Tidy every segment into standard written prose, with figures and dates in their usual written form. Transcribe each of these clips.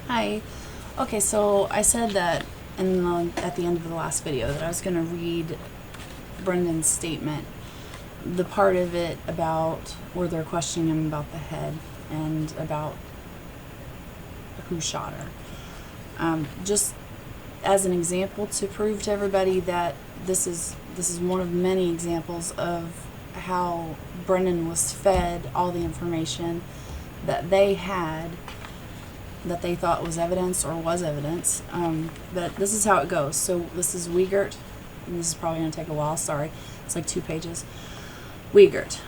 Hi. Okay, so I said that at the end of the last video that I was going to read Brendan's statement, the part of it about where they're questioning him about the head and about who shot her. Just as an example to prove to everybody that this is one of many examples of how Brendan was fed all the information that they had that they thought was evidence or was evidence. But this is how it goes. So this is Wiegert, and this is probably going to take a while, sorry. It's like 2 pages. Wiegert,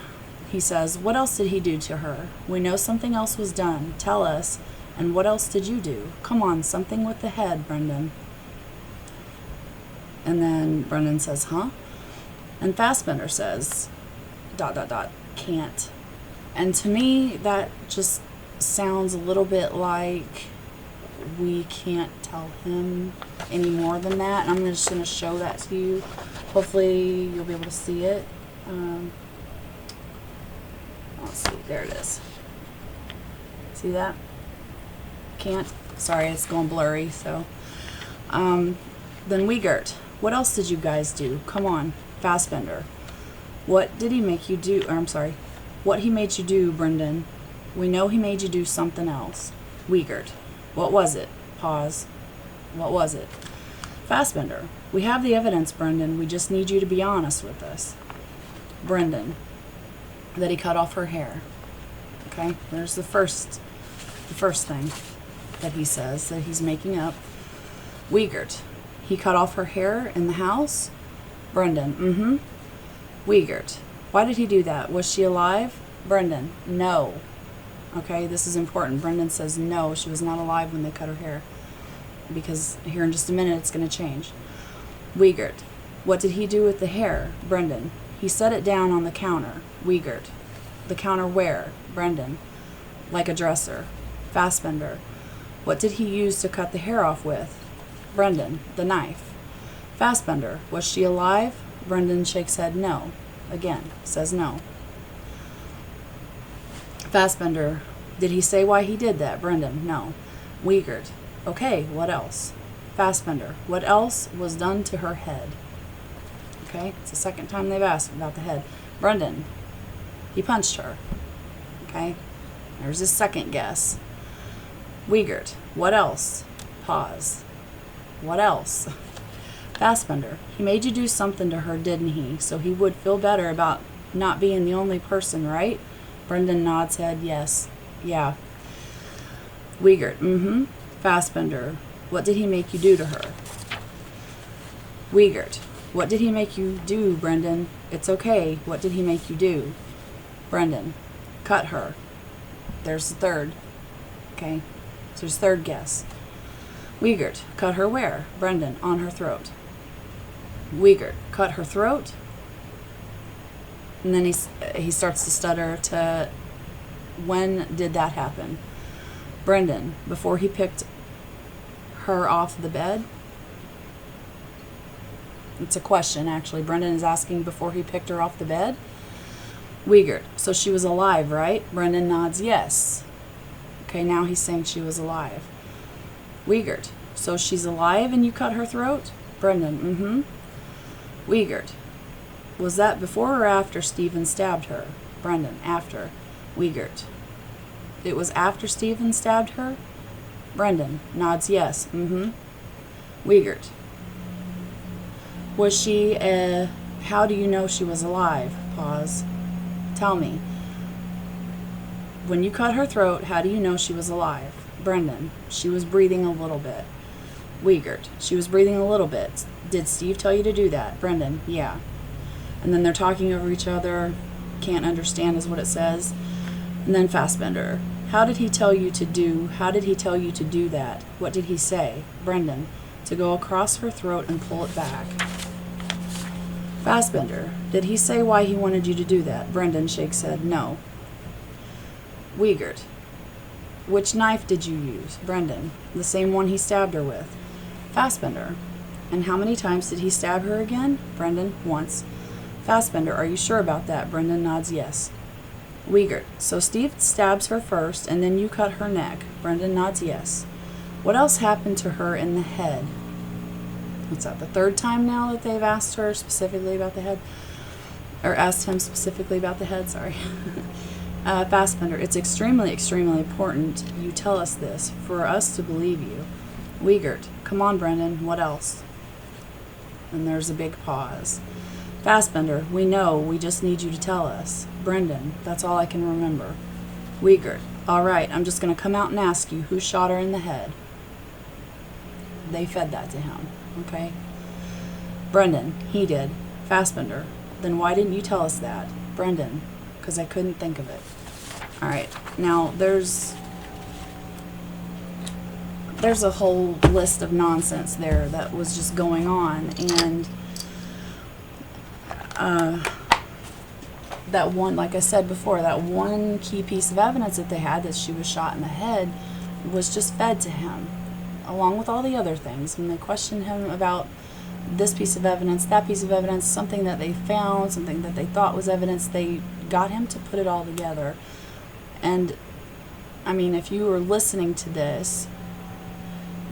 he says, what else did he do to her? We know something else was done. Tell us. And what else did you do? Come on, something with the head, Brendan. And then Brendan says, huh? And Fassbender says, ... can't. And to me, that just sounds a little bit like we can't tell him any more than that. And I'm just going to show that to you. Hopefully you'll be able to see it. Let's see, there it is. See that? Can't. Sorry, it's going blurry. So, then Wiegert, what else did you guys do? Come on, Fassbender. What did he make you do? Or I'm sorry, what he made you do, Brendan? We know he made you do something else. Wiegert, what was it? Pause. What was it? Fassbender, we have the evidence, Brendan. We just need you to be honest with us. Brendan, that he cut off her hair. Okay, there's the first thing that he says that he's making up. Wiegert, he cut off her hair in the house? Brendan, Wiegert, why did he do that? Was she alive? Brendan, no. Okay, this is important. Brendan says no, she was not alive when they cut her hair. Because here in just a minute it's going to change. Wiegert, what did he do with the hair? Brendan, he set it down on the counter. Wiegert, the counter where? Brendan, like a dresser. Fassbender, what did he use to cut the hair off with? Brendan, the knife. Fassbender, was she alive? Brendan shakes head no. Again, says no. Fassbender, did he say why he did that? Brendan, no. Wiegert, okay, what else? Fassbender, what else was done to her head? Okay, it's the second time they've asked about the head. Brendan, he punched her. Okay, there's his second guess. Wiegert, what else? Pause. What else? Fassbender, he made you do something to her, didn't he? So he would feel better about not being the only person, right? Brendan nods head, yes. Yeah. Wiegert, Fassbender, what did he make you do to her? Wiegert, what did he make you do, Brendan? It's okay. What did he make you do? Brendan, cut her. There's the third. Okay, so there's third guess. Wiegert, cut her where? Brendan, on her throat. Wiegert, cut her throat? And then he starts to stutter to, when did that happen? Brendan, before he picked her off the bed? It's a question, actually. Brendan is asking before he picked her off the bed. Wiegert, so she was alive, right? Brendan nods yes. Okay, now he's saying she was alive. Wiegert, so she's alive and you cut her throat? Brendan, Wiegert, was that before or after Stephen stabbed her? Brendan, after. Wiegert, it was after Stephen stabbed her? Brendan nods yes. Wiegert, was she how do you know she was alive? Pause. Tell me. When you cut her throat, how do you know she was alive? Brendan, she was breathing a little bit. Wiegert, she was breathing a little bit. Did Steve tell you to do that? Brendan, yeah. And then they're talking over each other. Can't understand is what it says. And then Fassbender, how did he tell you to do? How did he tell you to do that? What did he say? Brendan, to go across her throat and pull it back. Fassbender, did he say why he wanted you to do that? Brendan shakes head no. Wiegert, which knife did you use? Brendan, the same one he stabbed her with. Fassbender, and how many times did he stab her again? Brendan, once. Fassbender, are you sure about that? Brendan nods yes. Wiegert, so Steve stabs her first and then you cut her neck. Brendan nods yes. What else happened to her in the head? What's that, the third time now that they've asked her specifically about the head? Or asked him specifically about the head, sorry. Fassbender, it's extremely, extremely important you tell us this for us to believe you. Wiegert, come on, Brendan, what else? And there's a big pause. Fassbender, we know, we just need you to tell us. Brendan, that's all I can remember. Wiegert, all right, I'm just going to come out and ask you who shot her in the head. They fed that to him, okay? Brendan, he did. Fassbender, then why didn't you tell us that? Brendan, because I couldn't think of it. All right, now there's a whole list of nonsense there that was just going on, and that one, like I said before, that one key piece of evidence that they had that she was shot in the head was just fed to him, along with all the other things. When they questioned him about this piece of evidence, that piece of evidence, something that they found, something that they thought was evidence, they got him to put it all together. And, I mean, if you were listening to this,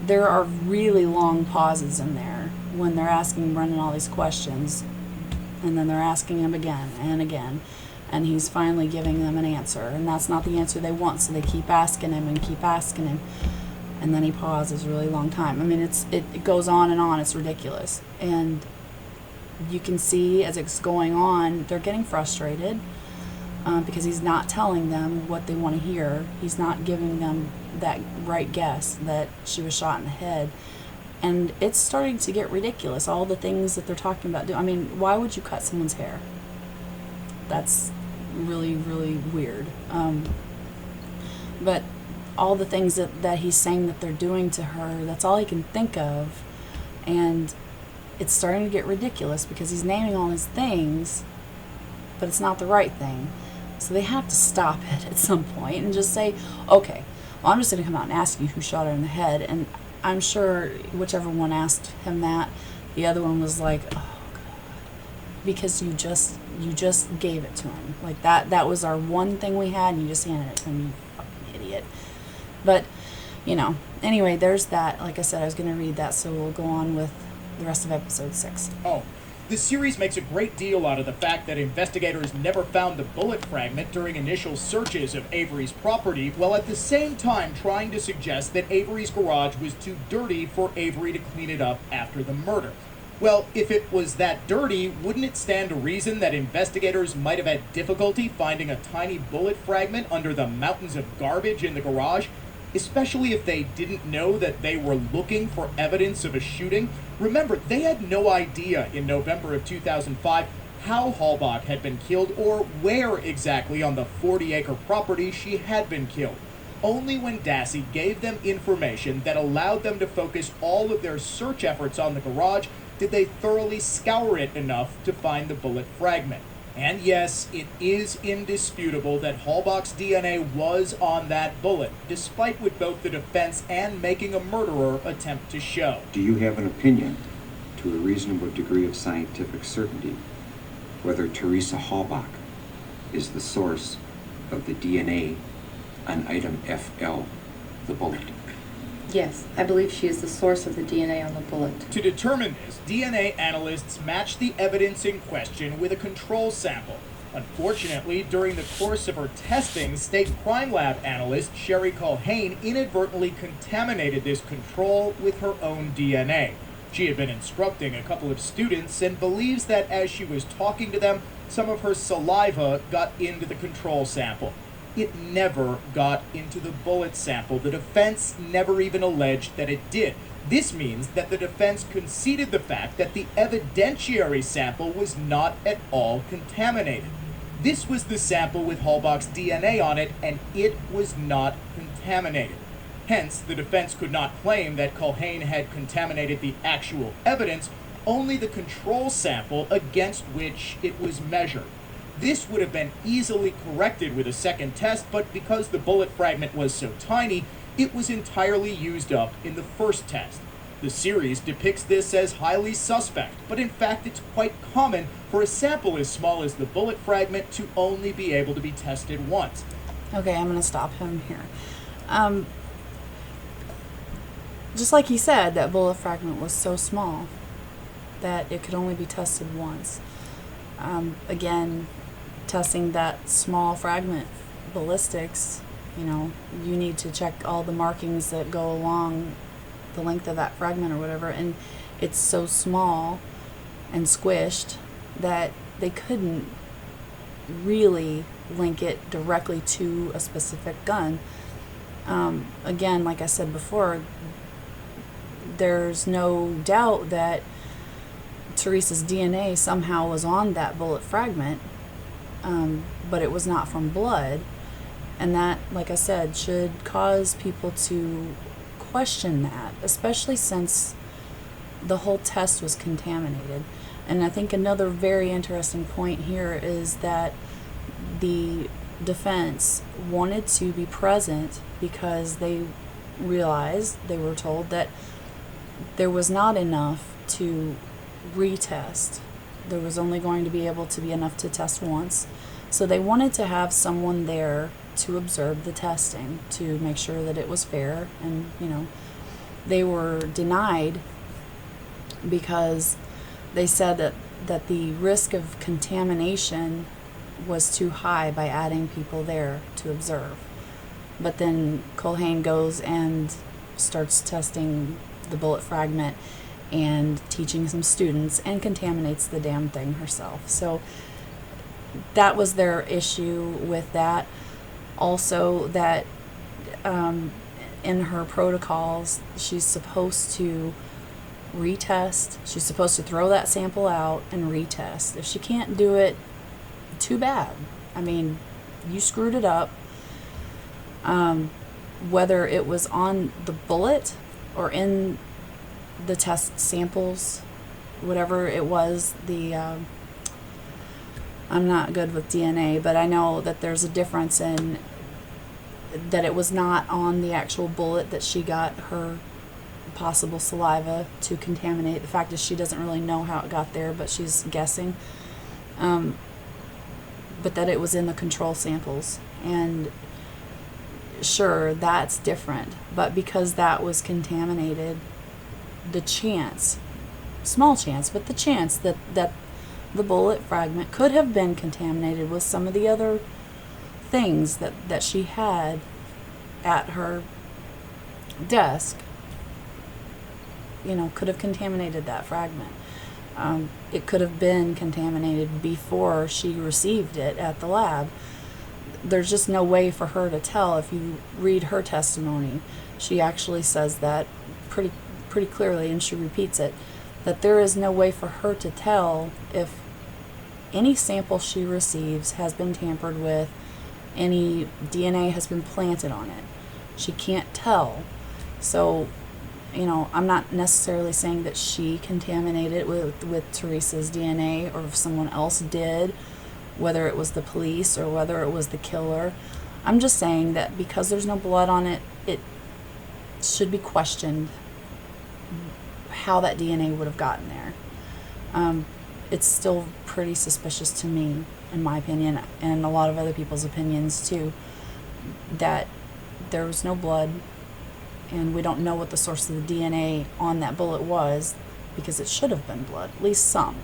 there are really long pauses in there when they're asking Brendan all these questions, and then they're asking him again and again, and he's finally giving them an answer, and that's not the answer they want, so they keep asking him and keep asking him, and then he pauses a really long time. I mean, it goes on and on. It's ridiculous, and you can see as it's going on, they're getting frustrated because he's not telling them what they want to hear. He's not giving them that right guess that she was shot in the head. And it's starting to get ridiculous, all the things that they're talking about. I mean, why would you cut someone's hair? That's really, really weird. But all the things that he's saying that they're doing to her, that's all he can think of. And it's starting to get ridiculous because he's naming all his things, but it's not the right thing. So they have to stop it at some point and just say, okay, well, I'm just going to come out and ask you who shot her in the head. And I'm sure whichever one asked him that, the other one was like, oh God, because you just gave it to him. Like that was our one thing we had, and you just handed it to him, you fucking idiot. But, anyway, there's that. Like I said, I was going to read that, so we'll go on with the rest of episode 6. Oh, the series makes a great deal out of the fact that investigators never found the bullet fragment during initial searches of Avery's property, while at the same time trying to suggest that Avery's garage was too dirty for Avery to clean it up after the murder. Well, if it was that dirty, wouldn't it stand to reason that investigators might have had difficulty finding a tiny bullet fragment under the mountains of garbage in the garage? Especially if they didn't know that they were looking for evidence of a shooting. Remember, they had no idea in November of 2005 how Halbach had been killed or where exactly on the 40-acre property she had been killed. Only when Dassey gave them information that allowed them to focus all of their search efforts on the garage did they thoroughly scour it enough to find the bullet fragment. And yes, it is indisputable that Halbach's DNA was on that bullet, despite what both the defense and making a murderer attempt to show. Do you have an opinion, to a reasonable degree of scientific certainty, whether Teresa Halbach is the source of the DNA on item FL, the bullet? Yes, I believe she is the source of the DNA on the bullet. To determine this, DNA analysts matched the evidence in question with a control sample. Unfortunately, during the course of her testing, State Crime Lab analyst Sherry Culhane inadvertently contaminated this control with her own DNA. She had been instructing a couple of students and believes that as she was talking to them, some of her saliva got into the control sample. It never got into the bullet sample. The defense never even alleged that it did. This means that the defense conceded the fact that the evidentiary sample was not at all contaminated. This was the sample with Halbach's DNA on it, and it was not contaminated. Hence, the defense could not claim that Culhane had contaminated the actual evidence, only the control sample against which it was measured. This would have been easily corrected with a second test, but because the bullet fragment was so tiny, it was entirely used up in the first test. The series depicts this as highly suspect, but in fact it's quite common for a sample as small as the bullet fragment to only be able to be tested once. Okay, I'm going to stop him here. just like he said, that bullet fragment was so small that it could only be tested once. Again, testing that small fragment ballistics, you need to check all the markings that go along the length of that fragment or whatever, and it's so small and squished that they couldn't really link it directly to a specific gun. Again, like I said before, there's no doubt that Teresa's DNA somehow was on that bullet fragment, but it was not from blood. And that, like I said, should cause people to question that, especially since the whole test was contaminated. And I think another very interesting point here is that the defense wanted to be present because they realized, they were told, that there was not enough to retest. There was only going to be able to be enough to test once. So they wanted to have someone there to observe the testing, to make sure that it was fair. And, they were denied because they said that the risk of contamination was too high by adding people there to observe. But then Culhane goes and starts testing the bullet fragment and teaching some students and contaminates the damn thing herself. So that was their issue with that. Also, that in her protocols, she's supposed to retest. She's supposed to throw that sample out and retest. If she can't do it, too bad. I mean, you screwed it up. Whether it was on the bullet or in the test samples, whatever it was, I'm not good with DNA, but I know that there's a difference in that it was not on the actual bullet that she got her possible saliva to contaminate. The fact is she doesn't really know how it got there, but she's guessing. But that it was in the control samples. And sure, that's different. But because that was contaminated, the chance, small chance, but the chance that the bullet fragment could have been contaminated with some of the other things that she had at her desk, could have contaminated that fragment. It could have been contaminated before she received it at the lab. There's just no way for her to tell. If you read her testimony, she actually says that pretty clearly, and she repeats it, that there is no way for her to tell if any sample she receives has been tampered with, any DNA has been planted on it. She can't tell. So, I'm not necessarily saying that she contaminated it with Teresa's DNA, or if someone else did, whether it was the police or whether it was the killer. I'm just saying that because there's no blood on it, it should be questioned how that DNA would have gotten there. It's still pretty suspicious to me, in my opinion, and a lot of other people's opinions too, that there was no blood, and we don't know what the source of the DNA on that bullet was, because it should have been blood, at least some,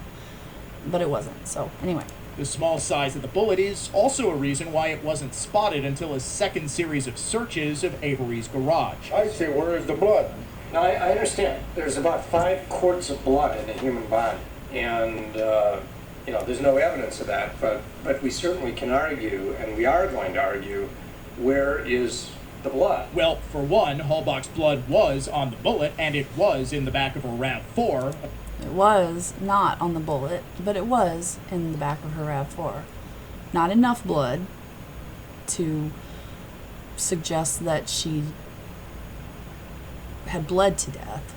but it wasn't. So anyway. The small size of the bullet is also a reason why it wasn't spotted until a second series of searches of Avery's garage. I say, where is the blood? Now, I understand. There's about 5 quarts of blood in a human body, and there's no evidence of that, but we certainly can argue, and we are going to argue, where is the blood? Well, for one, Halbach's blood was on the bullet, and it was in the back of her RAV4. It was not on the bullet, but it was in the back of her RAV4. Not enough blood to suggest that she had bled to death.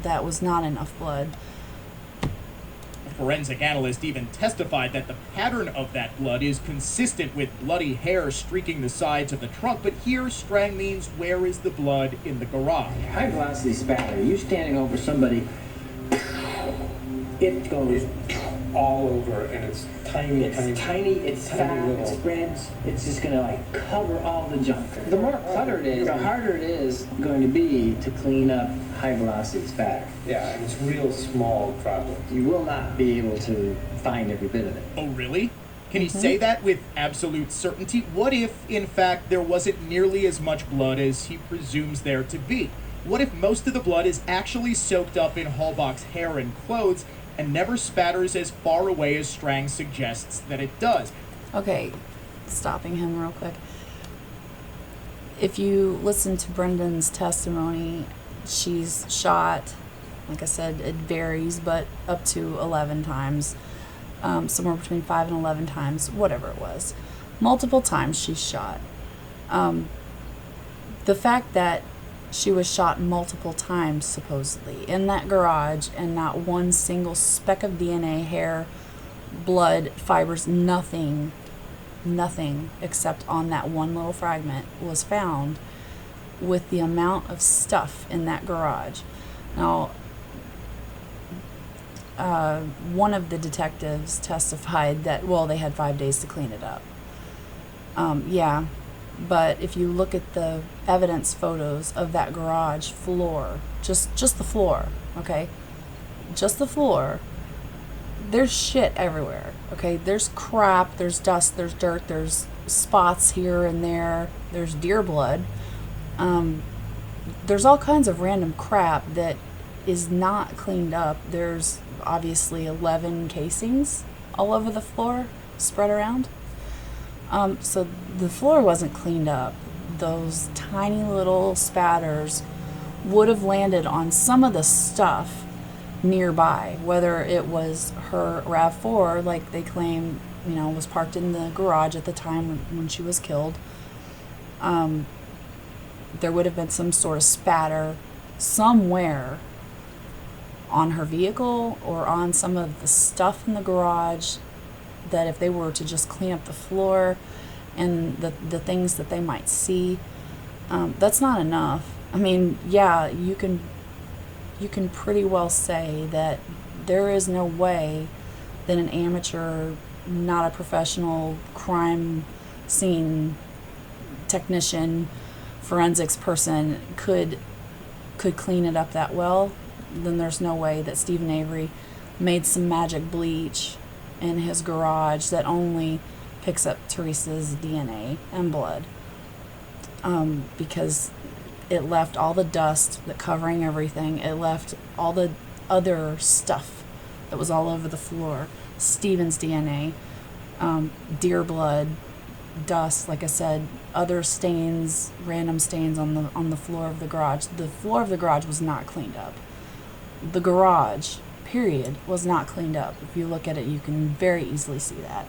That was not enough blood. A forensic analyst even testified that the pattern of that blood is consistent with bloody hair streaking the sides of the trunk, but here Strang means, where is the blood in the garage? High velocity spatter, you're standing over somebody, it goes All over, and it's tiny, It's tiny, it's tiny fat, little- it spreads, it's just gonna like cover all the junk. The more clutter it is, the harder it is going to be to clean up high velocity spatter. Yeah, and it's real small droplets. You will not be able to find every bit of it. Oh, really? Can he say that with absolute certainty? What if, in fact, there wasn't nearly as much blood as he presumes there to be? What if most of the blood is actually soaked up in Halbach's hair and clothes and never spatters as far away as Strang suggests that it does? Okay, stopping him real quick. If you listen to Brendan's testimony, she's shot, like I said, it varies, but up to 11 times. Somewhere between 5 and 11 times, whatever it was. Multiple times she's shot. The fact that she was shot multiple times, supposedly, in that garage, and not one single speck of DNA, hair, blood, fibers, nothing except on that one little fragment was found with the amount of stuff in that garage. Now, one of the detectives testified that, well, they had 5 days to clean it up. Yeah, but if you look at the evidence photos of that garage floor, just the floor, okay? Just the floor, there's shit everywhere, okay? There's crap, there's dust, there's dirt, there's spots here and there, there's deer blood. There's all kinds of random crap that is not cleaned up. There's obviously 11 casings all over the floor, spread around. So the floor wasn't cleaned up. Those tiny little spatters would have landed on some of the stuff nearby, whether it was her RAV4, like they claim, was parked in the garage at the time when she was killed. There would have been some sort of spatter somewhere on her vehicle or on some of the stuff in the garage, that if they were to just clean up the floor and the things that they might see, that's not enough. I mean, yeah, you can pretty well say that there is no way that an amateur, not a professional crime scene technician, forensics person could clean it up that well. Then there's no way that Stephen Avery made some magic bleach in his garage that only picks up Teresa's DNA and blood, because it left all the dust that covering everything. It left all the other stuff that was all over the floor. Stephen's DNA, deer blood, dust, like I said, other stains, random stains on the floor of the garage. The floor of the garage was not cleaned up. The garage, period, was not cleaned up. If you look at it, you can very easily see that.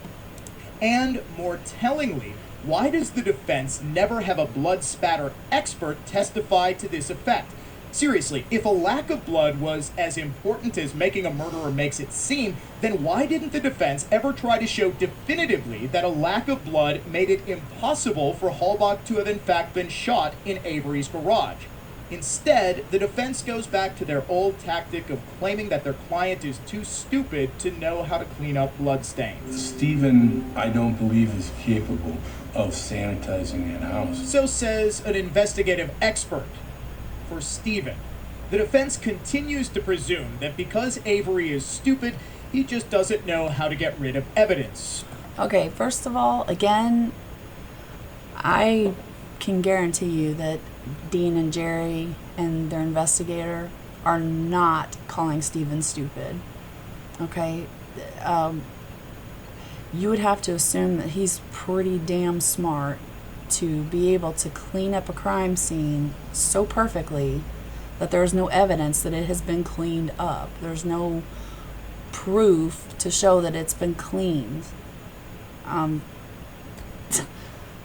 And more tellingly, why does the defense never have a blood spatter expert testify to this effect? Seriously, if a lack of blood was as important as making a murderer makes it seem, then why didn't the defense ever try to show definitively that a lack of blood made it impossible for Halbach to have in fact been shot in Avery's garage? Instead, the defense goes back to their old tactic of claiming that their client is too stupid to know how to clean up bloodstains. Stephen, I don't believe, is capable of sanitizing that house. So says an investigative expert for Stephen. The defense continues to presume that because Avery is stupid, he just doesn't know how to get rid of evidence. Okay, first of all, again, I can guarantee you that Dean and Jerry and their investigator are not calling Stephen stupid. Okay? You would have to assume that he's pretty damn smart to be able to clean up a crime scene so perfectly that there's no evidence that it has been cleaned up. There's no proof to show that it's been cleaned.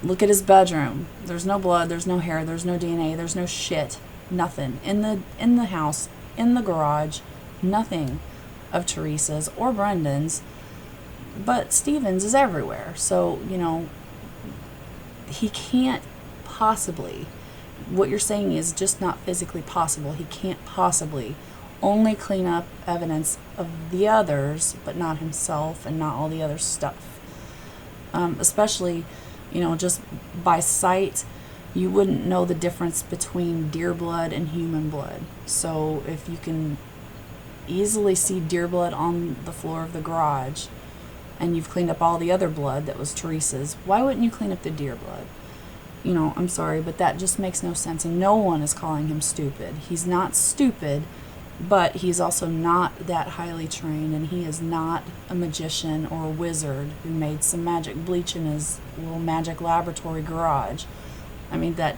Look at his bedroom. There's no blood, there's no hair, there's no DNA, there's no shit. Nothing. In the house, in the garage, nothing of Teresa's or Brendan's. But Stephen's is everywhere. So, he can't possibly, what you're saying is just not physically possible. He can't possibly only clean up evidence of the others, but not himself and not all the other stuff. Especially, just by sight, you wouldn't know the difference between deer blood and human blood. So if you can easily see deer blood on the floor of the garage, and you've cleaned up all the other blood that was Teresa's, why wouldn't you clean up the deer blood? I'm sorry, but that just makes no sense, and no one is calling him stupid. He's not stupid, but he's also not that highly trained, and he is not a magician or a wizard who made some magic bleach in his little magic laboratory garage. I mean, that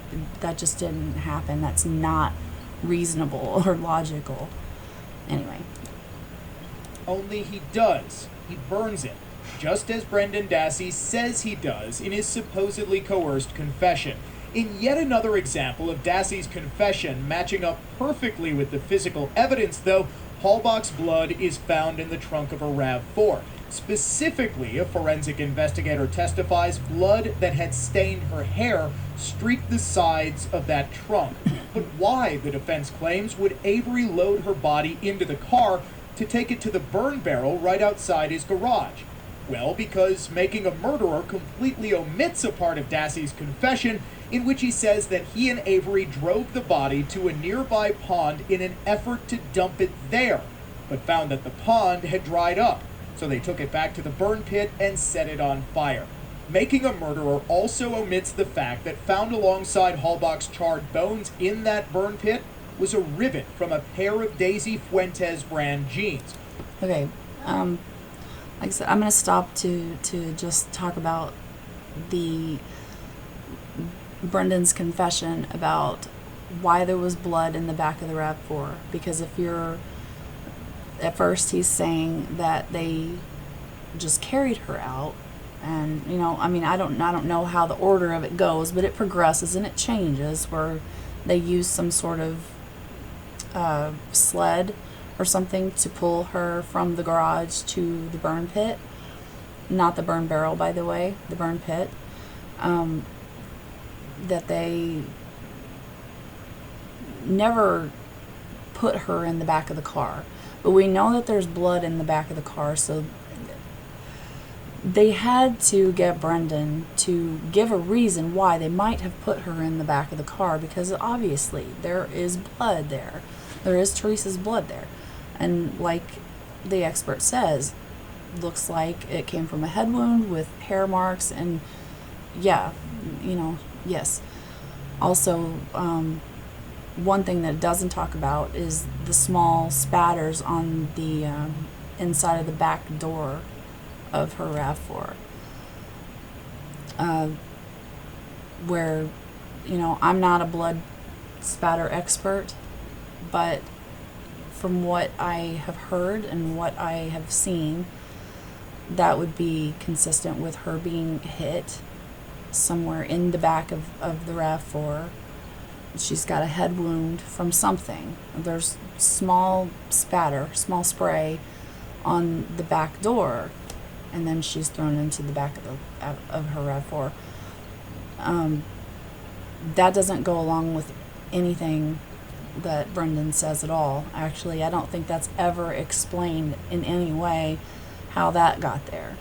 just didn't happen. That's not reasonable or logical. Anyway. Only he does. He burns it, just as Brendan Dassey says he does in his supposedly coerced confession. In yet another example of Dassey's confession matching up perfectly with the physical evidence, though, Halbach's blood is found in the trunk of a RAV4. Specifically, a forensic investigator testifies blood that had stained her hair streaked the sides of that trunk. But why, the defense claims, would Avery load her body into the car to take it to the burn barrel right outside his garage? Well, because making a murderer completely omits a part of Dassey's confession in which he says that he and Avery drove the body to a nearby pond in an effort to dump it there, but found that the pond had dried up, so they took it back to the burn pit and set it on fire. Making a murderer also omits the fact that found alongside Halbach's charred bones in that burn pit was a rivet from a pair of Daisy Fuentes brand jeans. Okay, like I said, I'm going to stop to just talk about Brendan's confession about why there was blood in the back of the RAV4. Because at first he's saying that they just carried her out, and I don't know how the order of it goes, but it progresses and it changes where they use some sort of sled or something to pull her from the garage to the burn pit. Not the burn barrel, by the way, the burn pit. That they never put her in the back of the car. But we know that there's blood in the back of the car, so they had to get Brendan to give a reason why they might have put her in the back of the car, because obviously there is blood there. There is Teresa's blood there. And like the expert says, looks like it came from a head wound with hair marks, and yes. Also, one thing that it doesn't talk about is the small spatters on the inside of the back door of her RAV4. Where, I'm not a blood spatter expert, but from what I have heard and what I have seen, that would be consistent with her being hit somewhere in the back of the RAV4. She's got a head wound from something. There's small spray on the back door, and then she's thrown into the back of her RAV4. That doesn't go along with anything that Brendan says at all. Actually, I don't think that's ever explained in any way how that got there.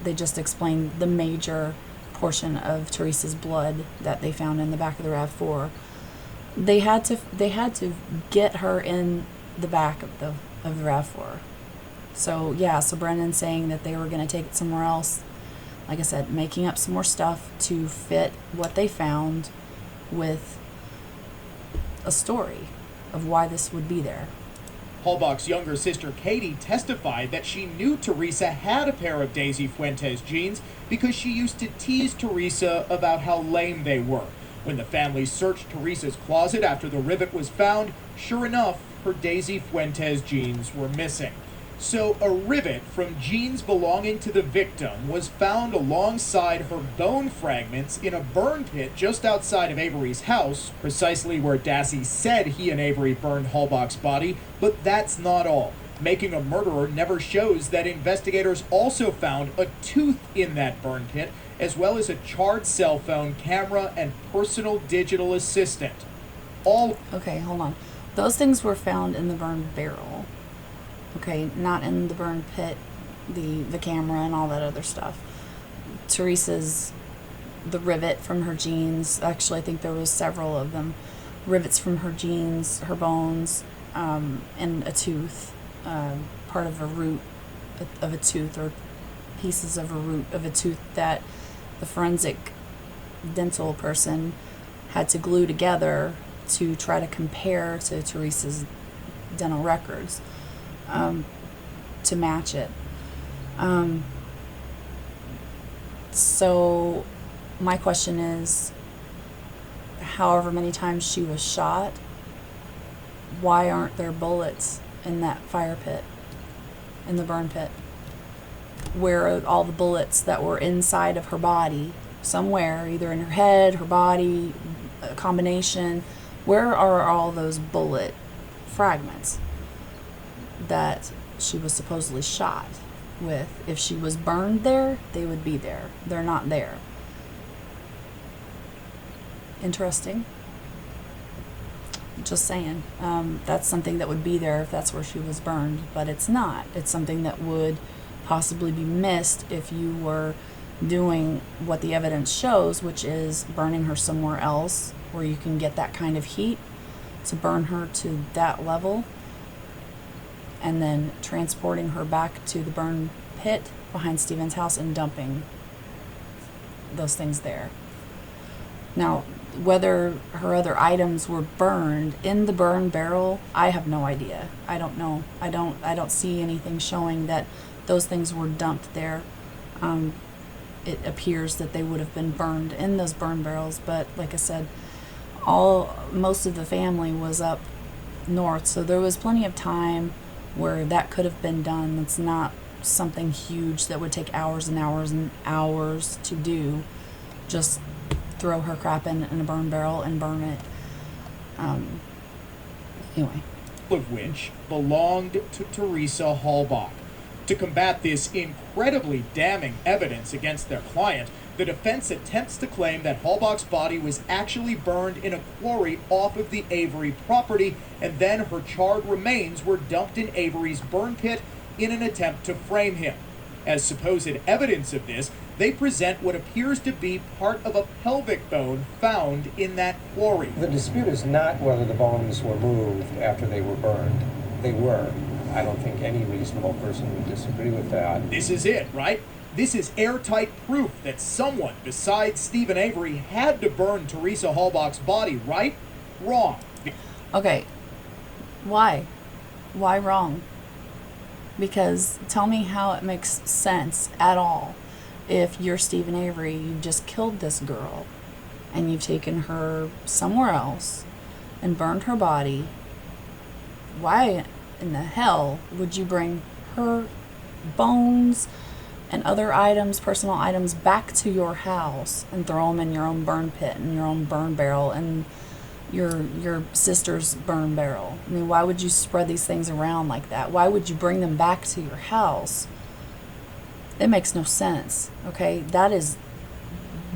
They just explained the major portion of Teresa's blood that they found in the back of the RAV4. They had to get her in the back of the RAV4. So Brendan's saying that they were going to take it somewhere else. Like I said, making up some more stuff to fit what they found with a story of why this would be there. Halbach's younger sister Katie testified that she knew Teresa had a pair of Daisy Fuentes jeans because she used to tease Teresa about how lame they were. When the family searched Teresa's closet after the rivet was found, sure enough, her Daisy Fuentes jeans were missing. So a rivet from jeans belonging to the victim was found alongside her bone fragments in a burn pit just outside of Avery's house, precisely where Dassey said he and Avery burned Halbach's body. But that's not all. Making a murderer never shows that investigators also found a tooth in that burn pit, as well as a charred cell phone, camera, and personal digital assistant. Okay, hold on. Those things were found in the burn barrel. Okay, not in the burn pit, the camera and all that other stuff. Teresa's, the rivet from her jeans, actually I think there was several of them, rivets from her jeans, her bones, and a tooth, part of a root of a tooth, or pieces of a root of a tooth that the forensic dental person had to glue together to try to compare to Teresa's dental records, to match it. So my question is, however many times she was shot, why aren't there bullets in that fire pit, in the burn pit? Where are all the bullets that were inside of her body, somewhere, either in her head, her body, a combination? Where are all those bullet fragments that she was supposedly shot with? If she was burned there, they would be there. They're not there. Interesting. Just saying. That's something that would be there if that's where she was burned, but it's not. It's something that would possibly be missed if you were doing what the evidence shows, which is burning her somewhere else where you can get that kind of heat to burn her to that level, and then transporting her back to the burn pit behind Stephen's house and dumping those things there. Now, whether her other items were burned in the burn barrel, I have no idea. I don't know. I don't see anything showing that those things were dumped there. It appears that they would have been burned in those burn barrels, but like I said, most of the family was up north, so there was plenty of time where that could have been done. It's not something huge that would take hours and hours and hours to do. Just throw her crap in a burn barrel and burn it. Anyway. Of which belonged to Teresa Halbach. To combat this incredibly damning evidence against their client, the defense attempts to claim that Halbach's body was actually burned in a quarry off of the Avery property, and then her charred remains were dumped in Avery's burn pit in an attempt to frame him. As supposed evidence of this, they present what appears to be part of a pelvic bone found in that quarry. The dispute is not whether the bones were moved after they were burned. They were. I don't think any reasonable person would disagree with that. This is it, right? This is airtight proof that someone besides Stephen Avery had to burn Teresa Halbach's body, right? Wrong. Okay. Why? Why wrong? Because tell me how it makes sense at all. If you're Stephen Avery, you've just killed this girl and you've taken her somewhere else and burned her body. Why in the hell would you bring her bones and other items, personal items, back to your house and throw them in your own burn pit and your own burn barrel and your sister's burn barrel? I mean, why would you spread these things around like that? Why would you bring them back to your house? It makes no sense, okay? That is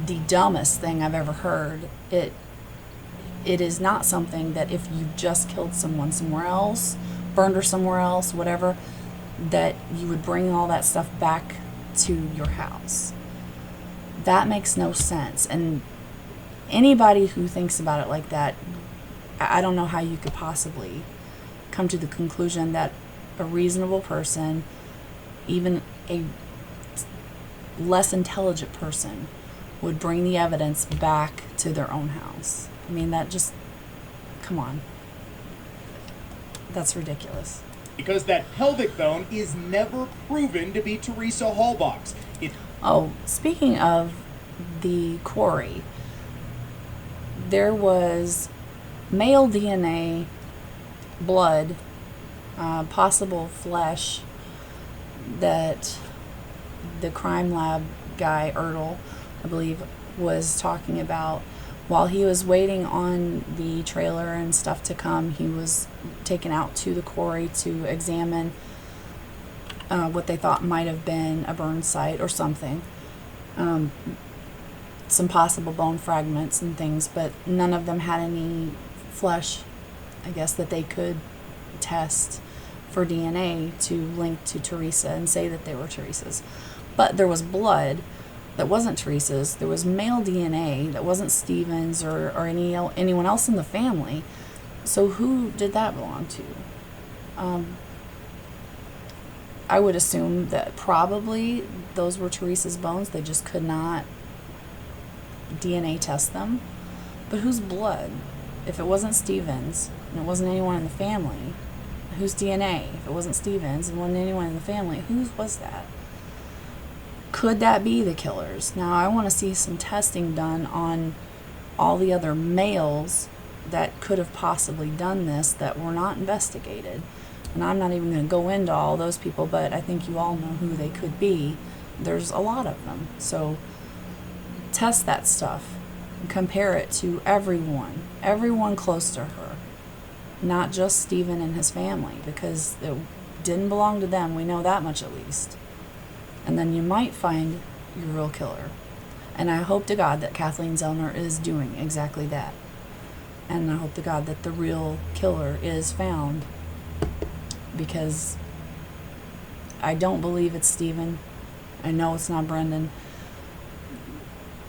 the dumbest thing I've ever heard. It is not something that if you just killed someone somewhere else, burned her somewhere else, whatever, that you would bring all that stuff back to your house. That makes no sense. And anybody who thinks about it like that, I don't know how you could possibly come to the conclusion that a reasonable person, even a less intelligent person, would bring the evidence back to their own house. I mean, that just, come on. That's ridiculous. Because that pelvic bone is never proven to be Teresa Halbach's. Oh, speaking of the quarry, there was male DNA, blood, possible flesh that the crime lab guy, Ertl, I believe, was talking about. While he was waiting on the trailer and stuff to come, he was taken out to the quarry to examine what they thought might have been a burn site or something. Some possible bone fragments and things, but none of them had any flesh I guess that they could test for DNA to link to Teresa and say that they were Teresa's. But there was blood that wasn't Teresa's. There was male DNA that wasn't Stephen's or anyone else in the family. So who did that belong to? I would assume that probably those were Teresa's bones. They just could not DNA test them. But whose blood? If it wasn't Stephen's and it wasn't anyone in the family, whose DNA? If it wasn't Stephen's and wasn't anyone in the family, whose was that? Could that be the killer's? Now, I want to see some testing done on all the other males that could have possibly done this that were not investigated. And I'm not even going to go into all those people, but I think you all know who they could be. There's a lot of them. So test that stuff and compare it to everyone close to her. Not just Stephen and his family, because it didn't belong to them. We know that much at least. And then you might find your real killer. And I hope to God that Kathleen Zellner is doing exactly that. And I hope to God that the real killer is found. Because I don't believe it's Stephen. I know it's not Brendan.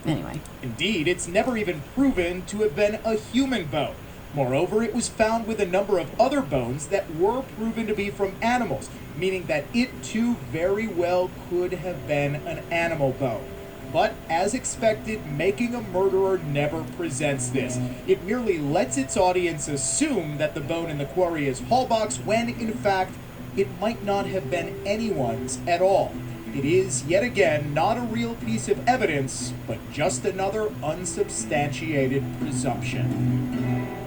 Anyway. Indeed, it's never even proven to have been a human bone. Moreover, it was found with a number of other bones that were proven to be from animals, meaning that it too very well could have been an animal bone. But as expected, Making a Murderer never presents this. It merely lets its audience assume that the bone in the quarry is Hallbach's when, in fact, it might not have been anyone's at all. It is, yet again, not a real piece of evidence, but just another unsubstantiated presumption.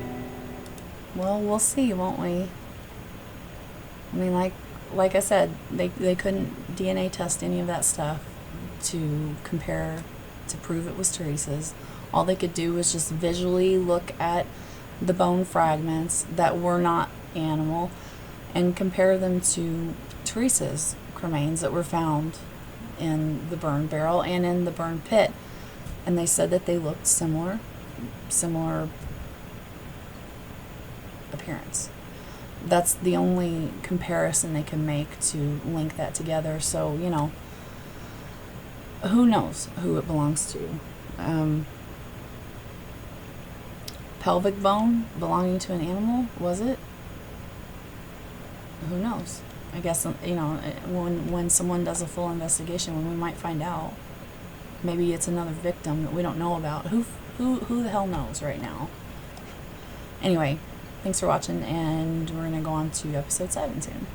Well, we'll see, won't we? I mean, like I said, they couldn't DNA test any of that stuff to compare, to prove it was Teresa's. All they could do was just visually look at the bone fragments that were not animal and compare them to Teresa's cremains that were found in the burn barrel and in the burn pit. And they said that they looked similar appearance. That's the only comparison they can make to link that together. So, you know, who knows who it belongs to? Pelvic bone belonging to an animal, was it? Who knows? I guess, you know, when someone does a full investigation, when we might find out. Maybe it's another victim that we don't know about. Who the hell knows right now? Anyway, thanks for watching, and we're going to go on to episode 7 soon.